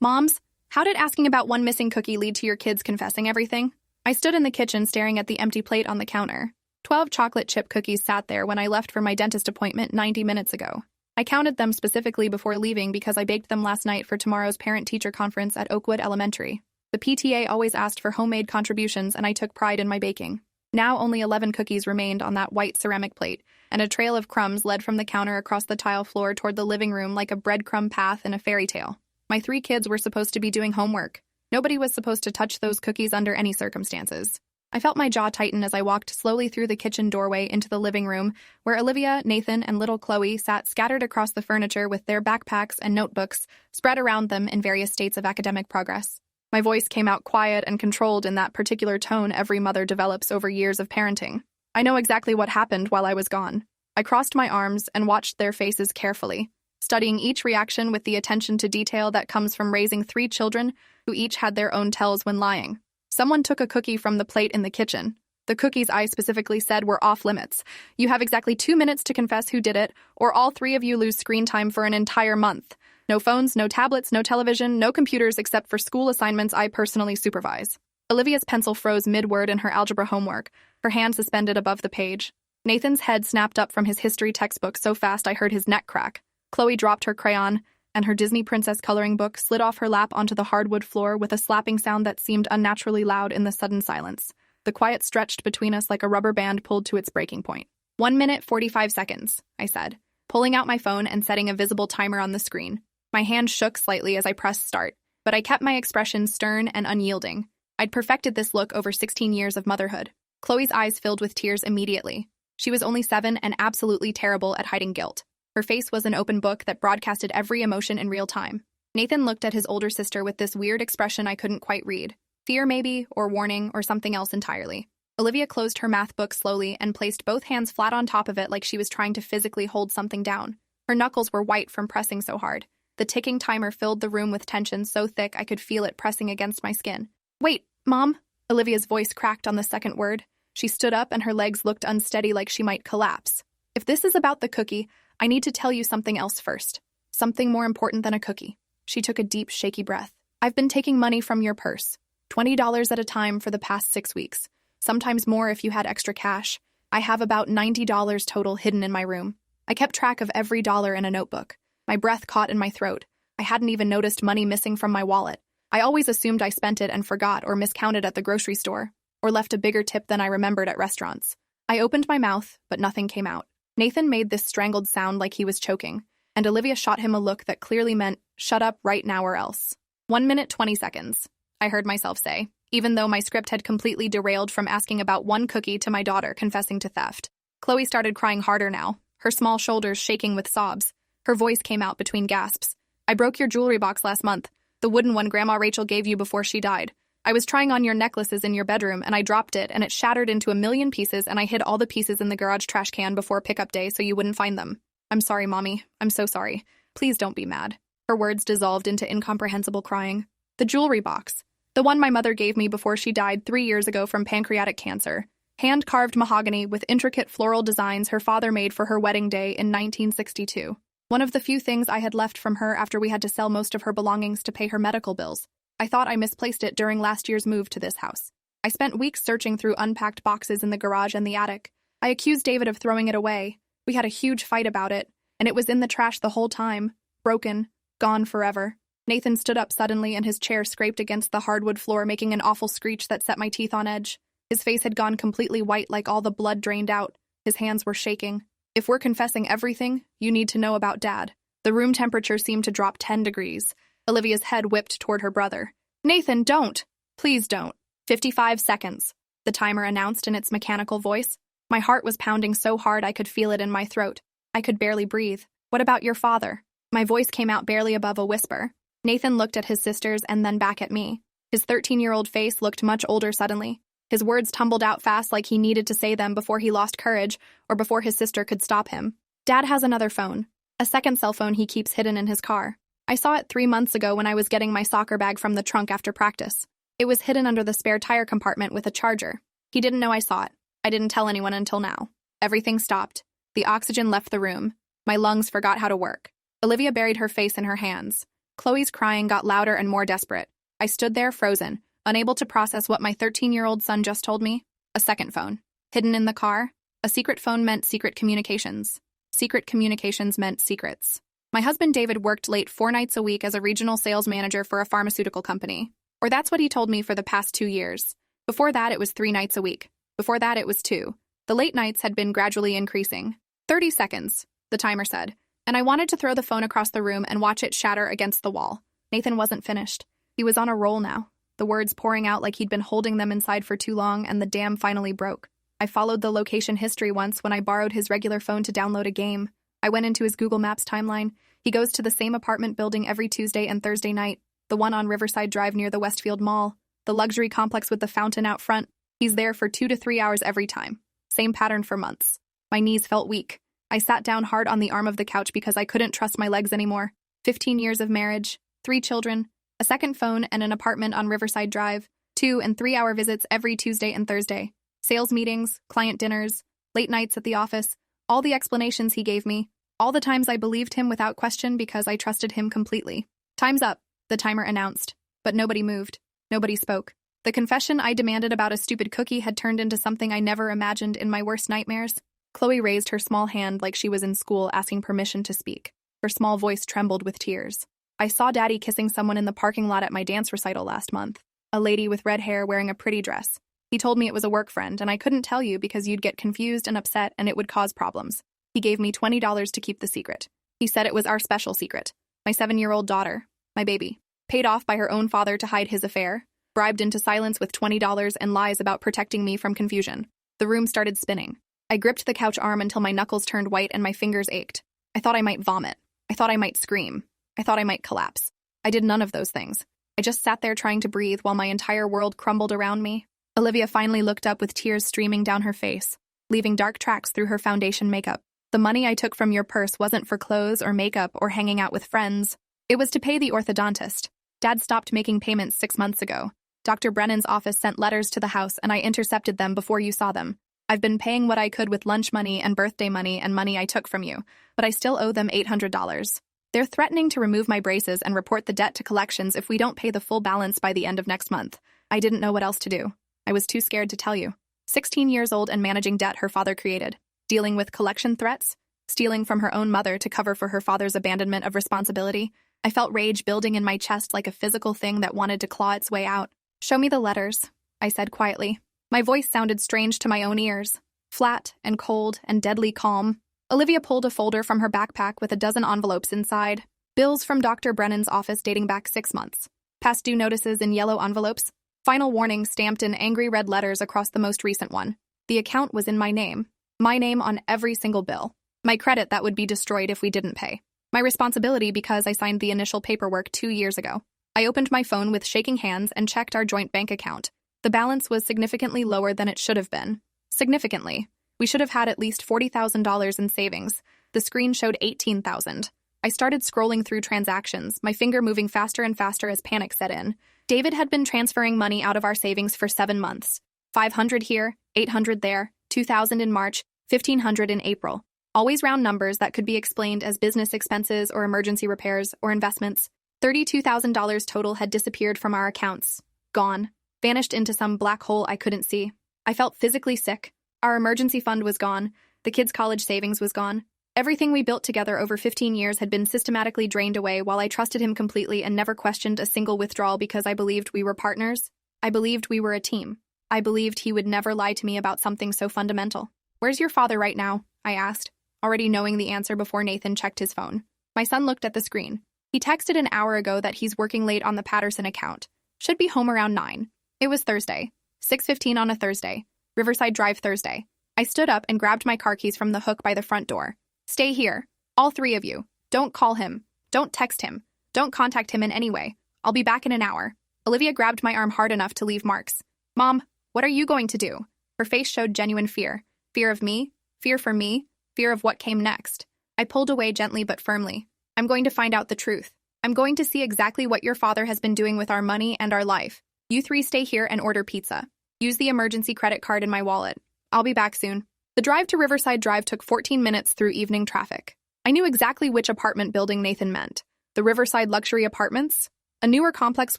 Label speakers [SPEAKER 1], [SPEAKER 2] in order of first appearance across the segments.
[SPEAKER 1] Moms, how did asking about one missing cookie lead to your kids confessing everything? I stood in the kitchen staring at the empty plate on the counter. 12 chocolate chip cookies sat there when I left for my dentist appointment 90 minutes ago. I counted them specifically before leaving because I baked them last night for tomorrow's parent-teacher conference at Oakwood Elementary. The PTA always asked for homemade contributions, and I took pride in my baking. Now only 11 cookies remained on that white ceramic plate, and a trail of crumbs led from the counter across the tile floor toward the living room like a breadcrumb path in a fairy tale. My 3 kids were supposed to be doing homework. Nobody was supposed to touch those cookies under any circumstances. I felt my jaw tighten as I walked slowly through the kitchen doorway into the living room, where Olivia, Nathan, and little Chloe sat scattered across the furniture with their backpacks and notebooks spread around them in various states of academic progress. My voice came out quiet and controlled in that particular tone every mother develops over years of parenting. I know exactly what happened while I was gone. I crossed my arms and watched their faces carefully, studying each reaction with the attention to detail that comes from raising 3 children who each had their own tells when lying. Someone took a cookie from the plate in the kitchen. The cookies I specifically said were off limits. You have exactly 2 minutes to confess who did it, or all 3 of you lose screen time for an entire month. No phones, no tablets, no television, no computers except for school assignments I personally supervise. Olivia's pencil froze mid-word in her algebra homework, her hand suspended above the page. Nathan's head snapped up from his history textbook so fast I heard his neck crack. Chloe dropped her crayon, and her Disney princess coloring book slid off her lap onto the hardwood floor with a slapping sound that seemed unnaturally loud in the sudden silence. The quiet stretched between us like a rubber band pulled to its breaking point. 1 minute, 45 seconds, I said, pulling out my phone and setting a visible timer on the screen. My hand shook slightly as I pressed start, but I kept my expression stern and unyielding. I'd perfected this look over 16 years of motherhood. Chloe's eyes filled with tears immediately. She was only 7 and absolutely terrible at hiding guilt. Her face was an open book that broadcasted every emotion in real time. Nathan looked at his older sister with this weird expression I couldn't quite read. Fear maybe, or warning, or something else entirely. Olivia closed her math book slowly and placed both hands flat on top of it like she was trying to physically hold something down. Her knuckles were white from pressing so hard. The ticking timer filled the room with tension so thick I could feel it pressing against my skin. Wait, Mom? Olivia's voice cracked on the second word. She stood up and her legs looked unsteady like she might collapse. If this is about the cookie, I need to tell you something else first. Something more important than a cookie. She took a deep, shaky breath. I've been taking money from your purse. $20 at a time for the past 6 weeks. Sometimes more if you had extra cash. I have about $90 total hidden in my room. I kept track of every dollar in a notebook. My breath caught in my throat. I hadn't even noticed money missing from my wallet. I always assumed I spent it and forgot or miscounted at the grocery store, or left a bigger tip than I remembered at restaurants. I opened my mouth, but nothing came out. Nathan made this strangled sound like he was choking, and Olivia shot him a look that clearly meant, shut up right now or else. 1 minute, 20 seconds, I heard myself say, even though my script had completely derailed from asking about one cookie to my daughter confessing to theft. Chloe started crying harder now, her small shoulders shaking with sobs. Her voice came out between gasps. I broke your jewelry box last month, the wooden one Grandma Rachel gave you before she died. I was trying on your necklaces in your bedroom, and I dropped it, and it shattered into a million pieces, and I hid all the pieces in the garage trash can before pickup day so you wouldn't find them. I'm sorry, Mommy. I'm so sorry. Please don't be mad. Her words dissolved into incomprehensible crying. The jewelry box. The one my mother gave me before she died 3 years ago from pancreatic cancer. Hand-carved mahogany with intricate floral designs her father made for her wedding day in 1962. One of the few things I had left from her after we had to sell most of her belongings to pay her medical bills. I thought I misplaced it during last year's move to this house. I spent weeks searching through unpacked boxes in the garage and the attic. I accused David of throwing it away. We had a huge fight about it, and it was in the trash the whole time. Broken. Gone forever. Nathan stood up suddenly and his chair scraped against the hardwood floor, making an awful screech that set my teeth on edge. His face had gone completely white like all the blood drained out. His hands were shaking. If we're confessing everything, you need to know about Dad. The room temperature seemed to drop 10 degrees. Olivia's head whipped toward her brother. Nathan, don't. Please don't. 55 seconds. The timer announced in its mechanical voice. My heart was pounding so hard I could feel it in my throat. I could barely breathe. What about your father? My voice came out barely above a whisper. Nathan looked at his sisters and then back at me. His 13-year-old face looked much older suddenly. His words tumbled out fast like he needed to say them before he lost courage or before his sister could stop him. Dad has another phone. A second cell phone he keeps hidden in his car. I saw it 3 months ago when I was getting my soccer bag from the trunk after practice. It was hidden under the spare tire compartment with a charger. He didn't know I saw it. I didn't tell anyone until now. Everything stopped. The oxygen left the room. My lungs forgot how to work. Olivia buried her face in her hands. Chloe's crying got louder and more desperate. I stood there frozen, unable to process what my 13-year-old son just told me. A second phone. Hidden in the car? A secret phone meant secret communications. Secret communications meant secrets. My husband David worked late 4 nights a week as a regional sales manager for a pharmaceutical company. Or that's what he told me for the past 2 years. Before that, it was 3 nights a week. Before that, it was 2. The late nights had been gradually increasing. 30 seconds, the timer said, and I wanted to throw the phone across the room and watch it shatter against the wall. Nathan wasn't finished. He was on a roll now, the words pouring out like he'd been holding them inside for too long, and the dam finally broke. I followed the location history once when I borrowed his regular phone to download a game. I went into his Google Maps timeline. He goes to the same apartment building every Tuesday and Thursday night, the one on Riverside Drive near the Westfield Mall, the luxury complex with the fountain out front. He's there for 2 to 3 hours every time. Same pattern for months. My knees felt weak. I sat down hard on the arm of the couch because I couldn't trust my legs anymore. 15 years of marriage, 3 children, a second phone and an apartment on Riverside Drive, 2 and 3 hour visits every Tuesday and Thursday, sales meetings, client dinners, late nights at the office, all the explanations he gave me, all the times I believed him without question because I trusted him completely. Time's up, the timer announced, but nobody moved. Nobody spoke. The confession I demanded about a stupid cookie had turned into something I never imagined in my worst nightmares. Chloe raised her small hand like she was in school asking permission to speak. Her small voice trembled with tears. I saw Daddy kissing someone in the parking lot at my dance recital last month. A lady with red hair wearing a pretty dress. He told me it was a work friend, and I couldn't tell you because you'd get confused and upset and it would cause problems. He gave me $20 to keep the secret. He said it was our special secret. My 7-year-old daughter, my baby, paid off by her own father to hide his affair, bribed into silence with $20 and lies about protecting me from confusion. The room started spinning. I gripped the couch arm until my knuckles turned white and my fingers ached. I thought I might vomit. I thought I might scream. I thought I might collapse. I did none of those things. I just sat there trying to breathe while my entire world crumbled around me. Olivia finally looked up with tears streaming down her face, leaving dark tracks through her foundation makeup. The money I took from your purse wasn't for clothes or makeup or hanging out with friends. It was to pay the orthodontist. Dad stopped making payments 6 months ago. Dr. Brennan's office sent letters to the house and I intercepted them before you saw them. I've been paying what I could with lunch money and birthday money and money I took from you, but I still owe them $800. They're threatening to remove my braces and report the debt to collections if we don't pay the full balance by the end of next month. I didn't know what else to do. I was too scared to tell you. 16 years old and managing debt her father created. Dealing with collection threats. Stealing from her own mother to cover for her father's abandonment of responsibility. I felt rage building in my chest like a physical thing that wanted to claw its way out. Show me the letters, I said quietly. My voice sounded strange to my own ears. Flat and cold and deadly calm. Olivia pulled a folder from her backpack with a dozen envelopes inside. Bills from Dr. Brennan's office dating back 6 months. Past due notices in yellow envelopes. Final warning stamped in angry red letters across the most recent one. The account was in my name. My name on every single bill. My credit that would be destroyed if we didn't pay. My responsibility because I signed the initial paperwork 2 years ago. I opened my phone with shaking hands and checked our joint bank account. The balance was significantly lower than it should have been. Significantly. We should have had at least $40,000 in savings. The screen showed $18,000. I started scrolling through transactions, my finger moving faster and faster as panic set in. David had been transferring money out of our savings for 7 months. $500 here, $800 there, $2,000 in March, $1,500 in April. Always round numbers that could be explained as business expenses or emergency repairs or investments. $32,000 total had disappeared from our accounts. Gone. Vanished into some black hole I couldn't see. I felt physically sick. Our emergency fund was gone. The kids' college savings was gone. Everything we built together over 15 years had been systematically drained away while I trusted him completely and never questioned a single withdrawal because I believed we were partners. I believed we were a team. I believed he would never lie to me about something so fundamental. Where's your father right now? I asked, already knowing the answer before Nathan checked his phone. My son looked at the screen. He texted an hour ago that he's working late on the Patterson account. Should be home around 9. It was Thursday. 6:15 on a Thursday. Riverside Drive Thursday. I stood up and grabbed my car keys from the hook by the front door. Stay here. All 3 of you. Don't call him. Don't text him. Don't contact him in any way. I'll be back in an hour. Olivia grabbed my arm hard enough to leave marks. Mom, what are you going to do? Her face showed genuine fear. Fear of me? Fear for me? Fear of what came next. I pulled away gently but firmly. I'm going to find out the truth. I'm going to see exactly what your father has been doing with our money and our life. You 3 stay here and order pizza. Use the emergency credit card in my wallet. I'll be back soon. The drive to Riverside Drive took 14 minutes through evening traffic. I knew exactly which apartment building Nathan meant. The Riverside Luxury Apartments? A newer complex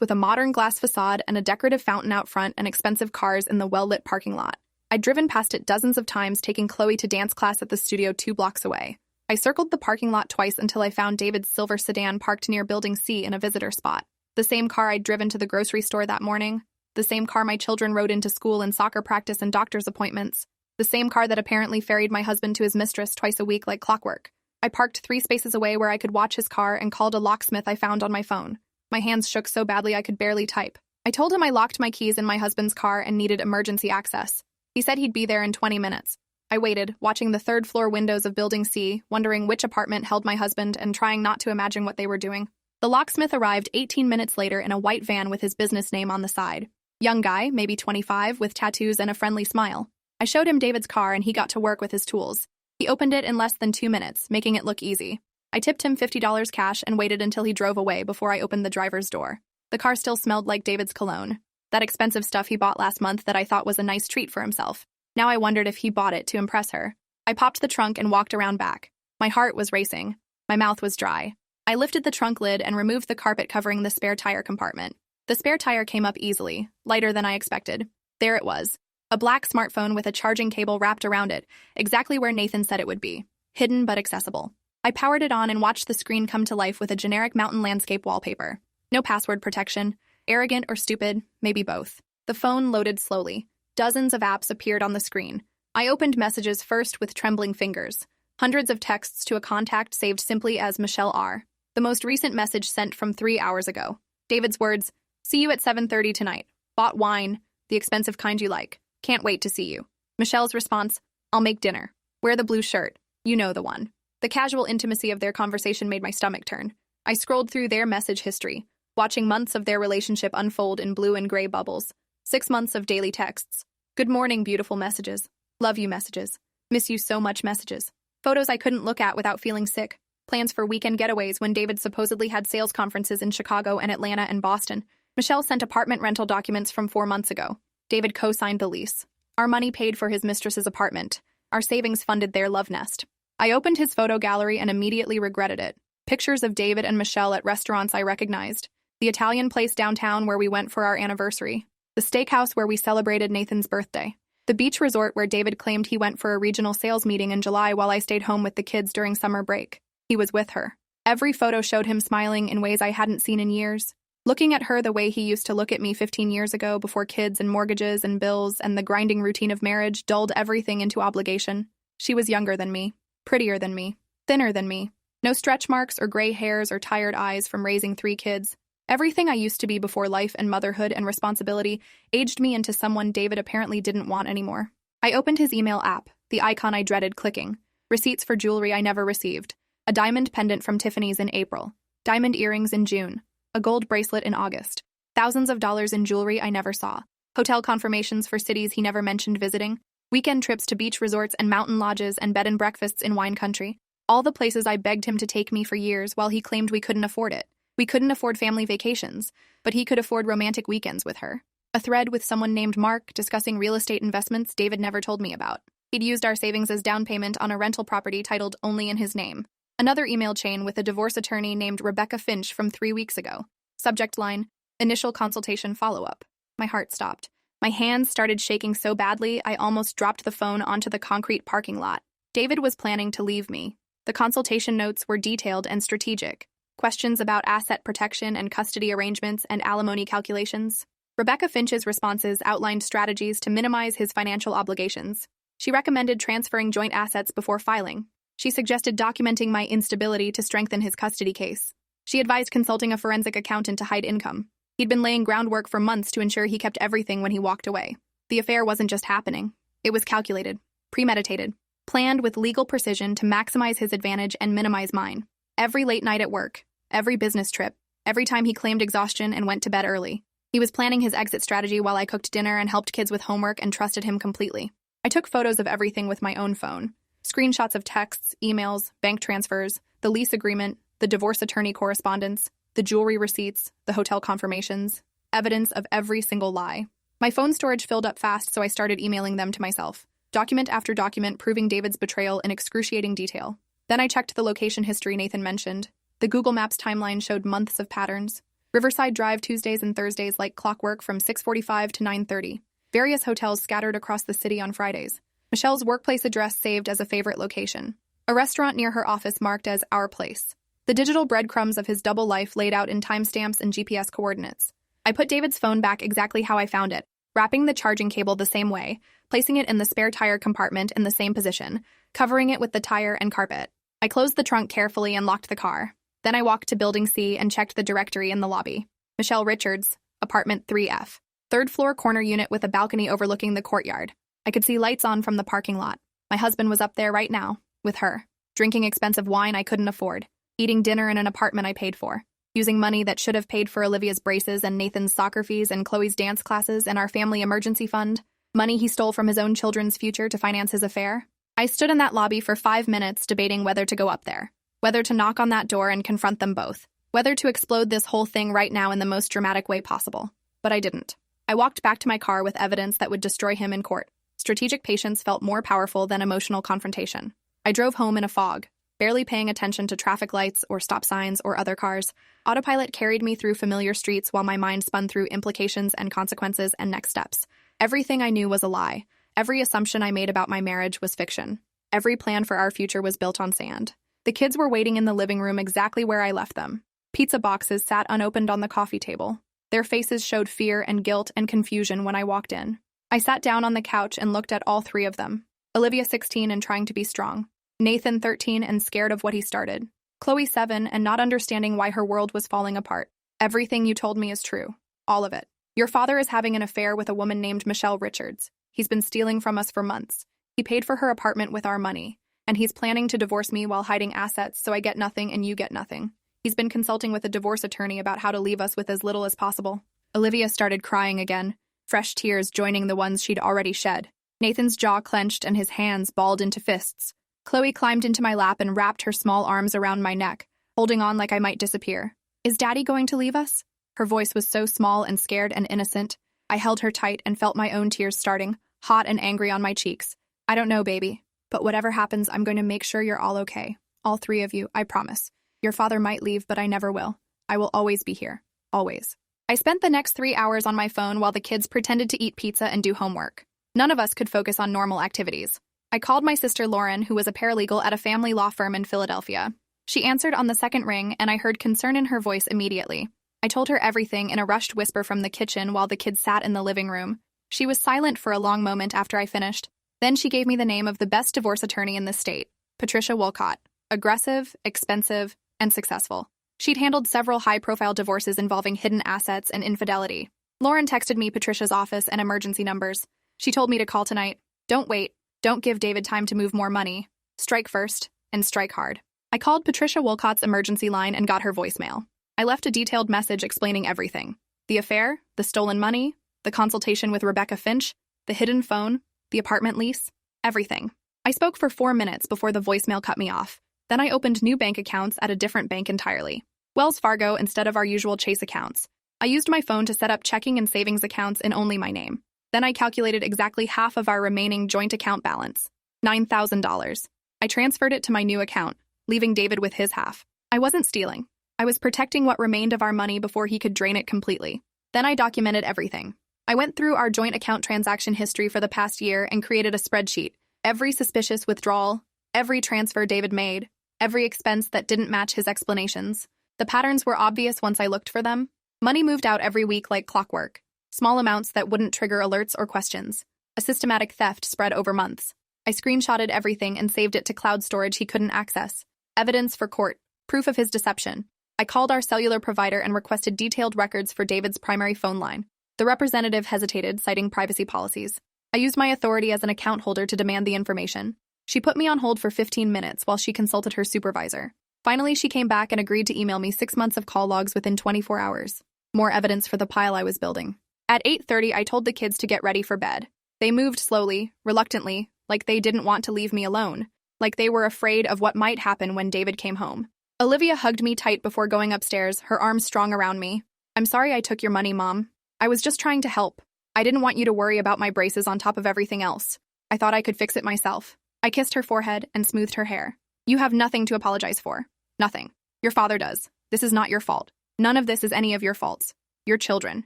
[SPEAKER 1] with a modern glass facade and a decorative fountain out front and expensive cars in the well-lit parking lot. I'd driven past it dozens of times, taking Chloe to dance class at the studio 2 blocks away. I circled the parking lot twice until I found David's silver sedan parked near Building C in a visitor spot. The same car I'd driven to the grocery store that morning. The same car my children rode into school and soccer practice and doctor's appointments. The same car that apparently ferried my husband to his mistress twice a week like clockwork. I parked 3 spaces away where I could watch his car and called a locksmith I found on my phone. My hands shook so badly I could barely type. I told him I locked my keys in my husband's car and needed emergency access. He said he'd be there in 20 minutes. I waited, watching the 3rd-floor windows of Building C, wondering which apartment held my husband and trying not to imagine what they were doing. The locksmith arrived 18 minutes later in a white van with his business name on the side. Young guy, maybe 25, with tattoos and a friendly smile. I showed him David's car and he got to work with his tools. He opened it in less than 2 minutes, making it look easy. I tipped him $50 cash and waited until he drove away before I opened the driver's door. The car still smelled like David's cologne, that expensive stuff he bought last month that I thought was a nice treat for himself. Now I wondered if he bought it to impress her. I popped the trunk and walked around back. My heart was racing. My mouth was dry. I lifted the trunk lid and removed the carpet covering the spare tire compartment. The spare tire came up easily, lighter than I expected. There it was. A black smartphone with a charging cable wrapped around it, exactly where Nathan said it would be. Hidden but accessible. I powered it on and watched the screen come to life with a generic mountain landscape wallpaper. No password protection. Arrogant or stupid, maybe both. The phone loaded slowly. Dozens of apps appeared on the screen. I opened messages first with trembling fingers. Hundreds of texts to a contact saved simply as Michelle R. The most recent message sent from 3 hours ago. David's words, "See you at 7:30 tonight. Bought wine, the expensive kind you like. Can't wait to see you." Michelle's response, "I'll make dinner. Wear the blue shirt. You know the one." The casual intimacy of their conversation made my stomach turn. I scrolled through their message history, watching months of their relationship unfold in blue and gray bubbles. 6 months of daily texts. Good morning, beautiful messages. Love you messages. Miss you so much messages. Photos I couldn't look at without feeling sick. Plans for weekend getaways when David supposedly had sales conferences in Chicago and Atlanta and Boston. Michelle sent apartment rental documents from 4 months ago. David co-signed the lease. Our money paid for his mistress's apartment. Our savings funded their love nest. I opened his photo gallery and immediately regretted it. Pictures of David and Michelle at restaurants I recognized. The Italian place downtown where we went for our anniversary. The steakhouse where we celebrated Nathan's birthday. The beach resort where David claimed he went for a regional sales meeting in July while I stayed home with the kids during summer break. He was with her. Every photo showed him smiling in ways I hadn't seen in years. Looking at her the way he used to look at me 15 years ago before kids and mortgages and bills and the grinding routine of marriage dulled everything into obligation. She was younger than me, prettier than me, thinner than me. No stretch marks or gray hairs or tired eyes from raising 3 kids. Everything I used to be before life and motherhood and responsibility aged me into someone David apparently didn't want anymore. I opened his email app, the icon I dreaded clicking. Receipts for jewelry I never received. A diamond pendant from Tiffany's in April. Diamond earrings in June. A gold bracelet in August. Thousands of dollars in jewelry I never saw. Hotel confirmations for cities he never mentioned visiting. Weekend trips to beach resorts and mountain lodges and bed and breakfasts in wine country. All the places I begged him to take me for years while he claimed we couldn't afford it. We couldn't afford family vacations, but he could afford romantic weekends with her. A thread with someone named Mark discussing real estate investments David never told me about. He'd used our savings as down payment on a rental property titled only in his name. Another email chain with a divorce attorney named Rebecca Finch from 3 weeks ago. Subject line, initial consultation follow-up. My heart stopped. My hands started shaking so badly I almost dropped the phone onto the concrete parking lot. David was planning to leave me. The consultation notes were detailed and strategic. Questions about asset protection and custody arrangements and alimony calculations. Rebecca Finch's responses outlined strategies to minimize his financial obligations. She recommended transferring joint assets before filing. She suggested documenting my instability to strengthen his custody case. She advised consulting a forensic accountant to hide income. He'd been laying groundwork for months to ensure he kept everything when he walked away. The affair wasn't just happening. It was calculated, premeditated, planned with legal precision to maximize his advantage and minimize mine. Every late night at work, every business trip, every time he claimed exhaustion and went to bed early. He was planning his exit strategy while I cooked dinner and helped kids with homework and trusted him completely. I took photos of everything with my own phone. Screenshots of texts, emails, bank transfers, the lease agreement, the divorce attorney correspondence, the jewelry receipts, the hotel confirmations, evidence of every single lie. My phone storage filled up fast, so I started emailing them to myself. Document after document proving David's betrayal in excruciating detail. Then I checked the location history Nathan mentioned. The Google Maps timeline showed months of patterns. Riverside Drive Tuesdays and Thursdays like clockwork from 6:45 to 9:30. Various hotels scattered across the city on Fridays. Michelle's workplace address saved as a favorite location. A restaurant near her office marked as Our Place. The digital breadcrumbs of his double life laid out in timestamps and GPS coordinates. I put David's phone back exactly how I found it, wrapping the charging cable the same way, placing it in the spare tire compartment in the same position, covering it with the tire and carpet. I closed the trunk carefully and locked the car. Then I walked to Building C and checked the directory in the lobby. Michelle Richards, apartment 3F. Third floor corner unit with a balcony overlooking the courtyard. I could see lights on from the parking lot. My husband was up there right now, with her, drinking expensive wine I couldn't afford, eating dinner in an apartment I paid for, using money that should have paid for Olivia's braces and Nathan's soccer fees and Chloe's dance classes and our family emergency fund, money he stole from his own children's future to finance his affair. I stood in that lobby for 5 minutes debating whether to go up there, whether to knock on that door and confront them both, whether to explode this whole thing right now in the most dramatic way possible. But I didn't. I walked back to my car with evidence that would destroy him in court. Strategic patience felt more powerful than emotional confrontation. I drove home in a fog, barely paying attention to traffic lights or stop signs or other cars. Autopilot carried me through familiar streets while my mind spun through implications and consequences and next steps. Everything I knew was a lie. Every assumption I made about my marriage was fiction. Every plan for our future was built on sand. The kids were waiting in the living room exactly where I left them. Pizza boxes sat unopened on the coffee table. Their faces showed fear and guilt and confusion when I walked in. I sat down on the couch and looked at all three of them. Olivia, 16 and trying to be strong. Nathan, 13 and scared of what he started. Chloe, 7 and not understanding why her world was falling apart. Everything you told me is true. All of it. Your father is having an affair with a woman named Michelle Richards. He's been stealing from us for months. He paid for her apartment with our money. And he's planning to divorce me while hiding assets so I get nothing and you get nothing. He's been consulting with a divorce attorney about how to leave us with as little as possible. Olivia started crying again, fresh tears joining the ones she'd already shed. Nathan's jaw clenched and his hands balled into fists. Chloe climbed into my lap and wrapped her small arms around my neck, holding on like I might disappear. Is Daddy going to leave us? Her voice was so small and scared and innocent. I held her tight and felt my own tears starting, hot and angry on my cheeks. I don't know, baby. But whatever happens, I'm going to make sure you're all okay. All three of you, I promise. Your father might leave, but I never will. I will always be here. Always. I spent the next 3 hours on my phone while the kids pretended to eat pizza and do homework. None of us could focus on normal activities. I called my sister Lauren, who was a paralegal at a family law firm in Philadelphia. She answered on the second ring, and I heard concern in her voice immediately. I told her everything in a rushed whisper from the kitchen while the kids sat in the living room. She was silent for a long moment after I finished. Then she gave me the name of the best divorce attorney in the state, Patricia Wolcott. Aggressive, expensive, and successful. She'd handled several high-profile divorces involving hidden assets and infidelity. Lauren texted me Patricia's office and emergency numbers. She told me to call tonight. Don't wait. Don't give David time to move more money. Strike first, and strike hard. I called Patricia Wolcott's emergency line and got her voicemail. I left a detailed message explaining everything. The affair, the stolen money, the consultation with Rebecca Finch, the hidden phone, the apartment lease, everything. I spoke for 4 minutes before the voicemail cut me off. Then I opened new bank accounts at a different bank entirely. Wells Fargo instead of our usual Chase accounts. I used my phone to set up checking and savings accounts in only my name. Then I calculated exactly half of our remaining joint account balance, $9,000. I transferred it to my new account, leaving David with his half. I wasn't stealing. I was protecting what remained of our money before he could drain it completely. Then I documented everything. I went through our joint account transaction history for the past year and created a spreadsheet. Every suspicious withdrawal, every transfer David made, every expense that didn't match his explanations. The patterns were obvious once I looked for them. Money moved out every week like clockwork. Small amounts that wouldn't trigger alerts or questions. A systematic theft spread over months. I screenshotted everything and saved it to cloud storage he couldn't access. Evidence for court. Proof of his deception. I called our cellular provider and requested detailed records for David's primary phone line. The representative hesitated, citing privacy policies. I used my authority as an account holder to demand the information. She put me on hold for 15 minutes while she consulted her supervisor. Finally, she came back and agreed to email me 6 months of call logs within 24 hours. More evidence for the pile I was building. At 8:30, I told the kids to get ready for bed. They moved slowly, reluctantly, like they didn't want to leave me alone, like they were afraid of what might happen when David came home. Olivia hugged me tight before going upstairs, her arms strong around me. I'm sorry I took your money, Mom. I was just trying to help. I didn't want you to worry about my braces on top of everything else. I thought I could fix it myself. I kissed her forehead and smoothed her hair. You have nothing to apologize for. Nothing. Your father does. This is not your fault. None of this is any of your faults. Your children.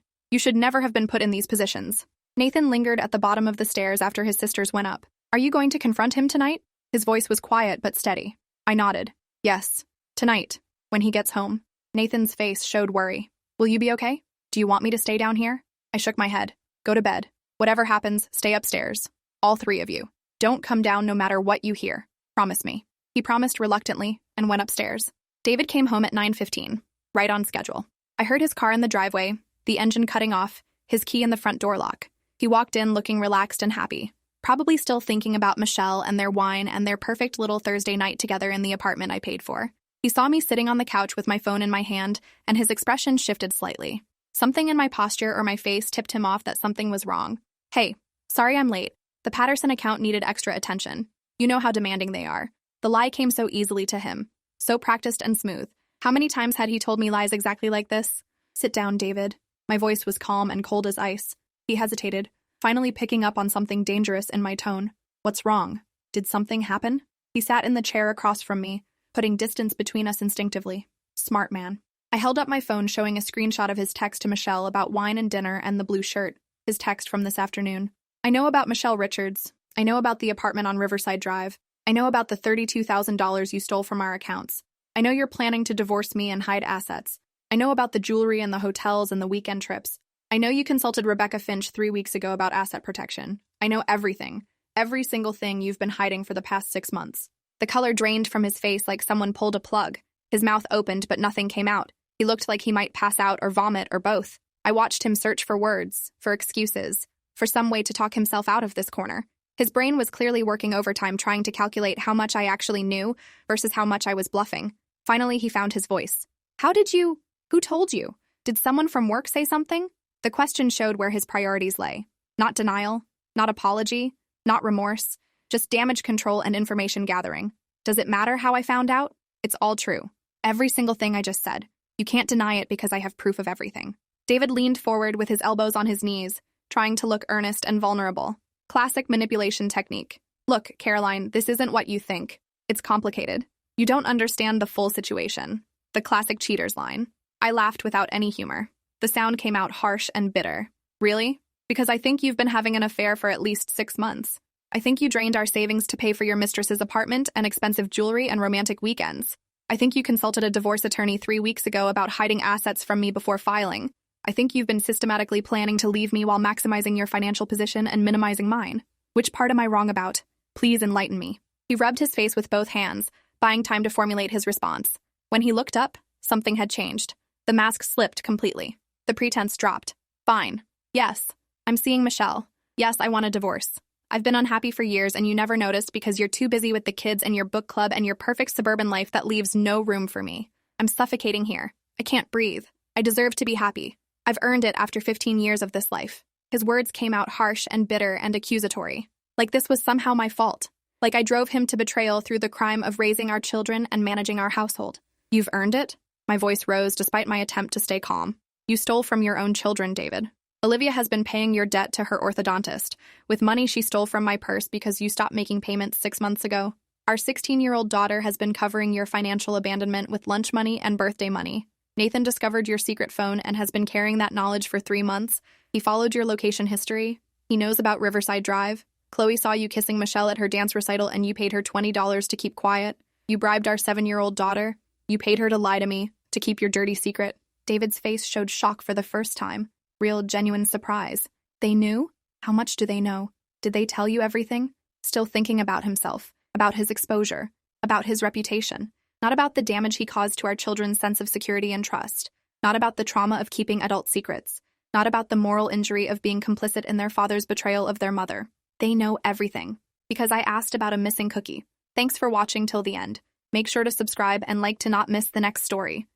[SPEAKER 1] You should never have been put in these positions. Nathan lingered at the bottom of the stairs after his sisters went up. Are you going to confront him tonight? His voice was quiet but steady. I nodded. Yes. Tonight. When he gets home. Nathan's face showed worry. Will you be okay? Do you want me to stay down here? I shook my head. Go to bed. Whatever happens, stay upstairs. All three of you. Don't come down no matter what you hear. Promise me. He promised reluctantly and went upstairs. David came home at 9:15, right on schedule. I heard his car in the driveway, the engine cutting off, his key in the front door lock. He walked in looking relaxed and happy, probably still thinking about Michelle and their wine and their perfect little Thursday night together in the apartment I paid for. He saw me sitting on the couch with my phone in my hand, and his expression shifted slightly. Something in my posture or my face tipped him off that something was wrong. Hey, sorry I'm late. The Patterson account needed extra attention. You know how demanding they are. The lie came so easily to him, so practiced and smooth. How many times had he told me lies exactly like this? Sit down, David. My voice was calm and cold as ice. He hesitated, finally picking up on something dangerous in my tone. What's wrong? Did something happen? He sat in the chair across from me, putting distance between us instinctively. Smart man. I held up my phone showing a screenshot of his text to Michelle about wine and dinner and the blue shirt, his text from this afternoon. I know about Michelle Richards. I know about the apartment on Riverside Drive. I know about the $32,000 you stole from our accounts. I know you're planning to divorce me and hide assets. I know about the jewelry and the hotels and the weekend trips. I know you consulted Rebecca Finch 3 weeks ago about asset protection. I know everything. Every single thing you've been hiding for the past 6 months. The color drained from his face like someone pulled a plug. His mouth opened, but nothing came out. He looked like he might pass out or vomit or both. I watched him search for words, for excuses, for some way to talk himself out of this corner. His brain was clearly working overtime trying to calculate how much I actually knew versus how much I was bluffing. Finally, he found his voice. Who told you? Did someone from work say something? The question showed where his priorities lay. Not denial, not apology, not remorse, just damage control and information gathering. Does it matter how I found out? It's all true. Every single thing I just said. You can't deny it because I have proof of everything. David leaned forward with his elbows on his knees, trying to look earnest and vulnerable. Classic manipulation technique. Look, Caroline, this isn't what you think. It's complicated. You don't understand the full situation. The classic cheater's line. I laughed without any humor. The sound came out harsh and bitter. Really? Because I think you've been having an affair for at least 6 months. I think you drained our savings to pay for your mistress's apartment and expensive jewelry and romantic weekends. I think you consulted a divorce attorney 3 weeks ago about hiding assets from me before filing. I think you've been systematically planning to leave me while maximizing your financial position and minimizing mine. Which part am I wrong about? Please enlighten me. He rubbed his face with both hands, buying time to formulate his response. When he looked up, something had changed. The mask slipped completely. The pretense dropped. Fine. Yes. I'm seeing Michelle. Yes, I want a divorce. I've been unhappy for years and you never noticed because you're too busy with the kids and your book club and your perfect suburban life that leaves no room for me. I'm suffocating here. I can't breathe. I deserve to be happy. I've earned it after 15 years of this life. His words came out harsh and bitter and accusatory. Like this was somehow my fault. Like I drove him to betrayal through the crime of raising our children and managing our household. You've earned it? My voice rose despite my attempt to stay calm. You stole from your own children, David. Olivia has been paying your debt to her orthodontist, with money she stole from my purse because you stopped making payments 6 months ago. Our 16-year-old daughter has been covering your financial abandonment with lunch money and birthday money. Nathan discovered your secret phone and has been carrying that knowledge for 3 months. He followed your location history. He knows about Riverside Drive. Chloe saw you kissing Michelle at her dance recital and you paid her $20 to keep quiet. You bribed our 7-year-old daughter. You paid her to lie to me, to keep your dirty secret. David's face showed shock for the first time. Real, genuine surprise. They knew? How much do they know? Did they tell you everything? Still thinking about himself, about his exposure, about his reputation. Not about the damage he caused to our children's sense of security and trust. Not about the trauma of keeping adult secrets. Not about the moral injury of being complicit in their father's betrayal of their mother. They know everything. Because I asked about a missing cookie. Thanks for watching till the end. Make sure to subscribe and like to not miss the next story.